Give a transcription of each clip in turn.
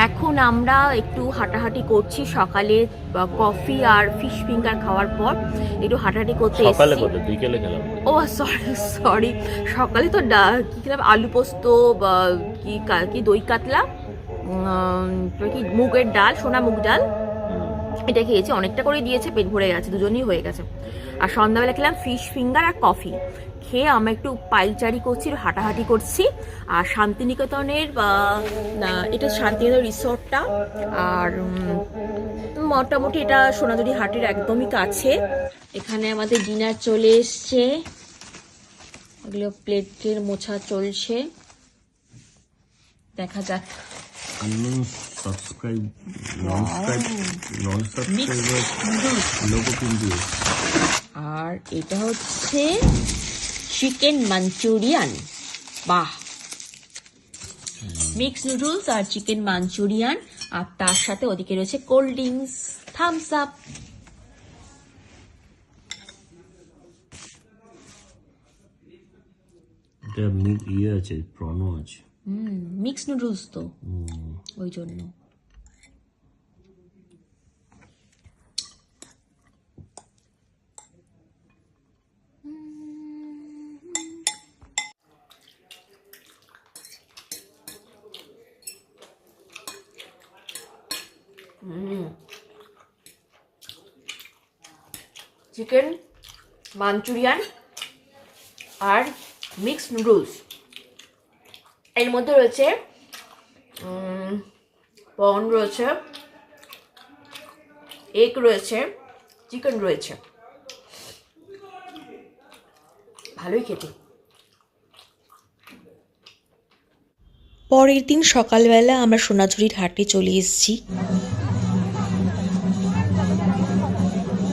এখন আমরা একটু হাঁটাহাঁটি করছি সকালে কফি আর ফিশ ফিঙ্গার খাওয়ার পর একটু হাঁটাহাঁটি করতে সকালে এসেছি। কত বিকেলে খেলাম। ও সরি সকালে তো কি খেলাম, আলু পোস্ত বা কি দই কাতলা, কি মুগের ডাল, সোনা মুগ ডাল, এটা খেয়েছি। অনেকটা করে দিয়েছে, পেট ভরে গেছে, দুজনেই হয়ে গেছে। আর সন্ধ্যাবেলা খেলাম ফিশ ফিঙ্গার আর কফি খেয়ে আমরা একটু পাইচারি করছি, হাঁটাহাঁটি করছি। আর শান্তিনিকেতনের এটা শান্তিনিকেতন রিসোর্টটা, আর মোটামুটি এটা সোনাঝুরি হাটের একদমই কাছে। এখানে আমাদের ডিনার চলে এসছে, এগুলো প্লেটের মোছা চলছে, দেখা যাক। আর এটা হচ্ছে চিকেন মাঞ্চুরিয়ান, বাহ, মিক্স নুডলস আর চিকেন মাঞ্চুরিয়ান, আর তার সাথে ওদিকে রয়েছে কোল্ড ড্রিঙ্কস, থামস আপ। এটা ইয়ে আছে, প্রনও আছে। মিক্স নুডলস তো ওই জন্য। চিকেন মাঞ্চুরিয়ান আর মিক্স নুডলস, এর মধ্যে রয়েছে প্রন রয়েছে, এগ রয়েছে, চিকেন রয়েছে, ভালোই খেতে। পরের দিন সকালবেলা আমরা সোনাঝুরির হাটে চলে এসেছি।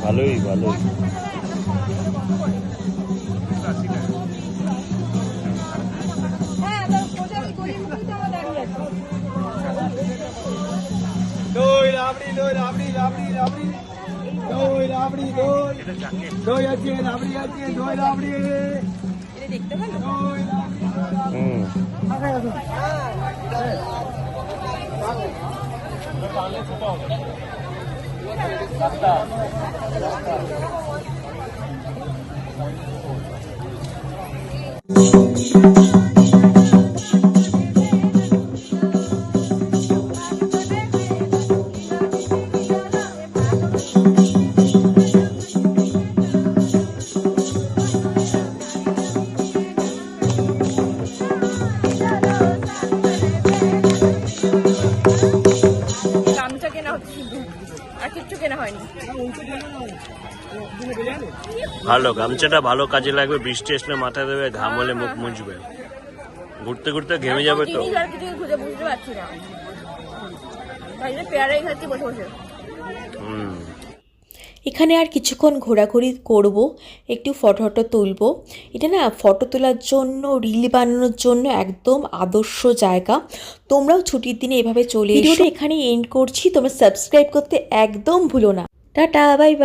ভালোই গামছা কেনা হচ্ছে শুধু, আর কিচ্ছু কেনা হয়নি। ভালো, গামছাটা ভালো কাজে লাগবে, বৃষ্টি আসলে মাথায় দেবে, ঘাম হলে মুখ মুছবে, ঘুরতে ঘুরতে ঘেমে যাবে তো। জিনিস আর কিছু খুঁজে বুঝতে পারছি না, তাই জন্য পেয়ারাই খাচ্ছি বসে বসে। এখানে আর কিছুক্ষণ ঘোরাঘুরি করব, একটু ফটো তুলব। এটা না ফটো তোলার জন্য, রিল বানানোর জন্য একদম আদর্শ জায়গা। তোমরাও ছুটির দিনে এভাবে চলে এসো। ভিডিওটা এখানে এন্ড করছি, তোমরা সাবস্ক্রাইব করতে একদম ভুলো না। Tata, bye bye.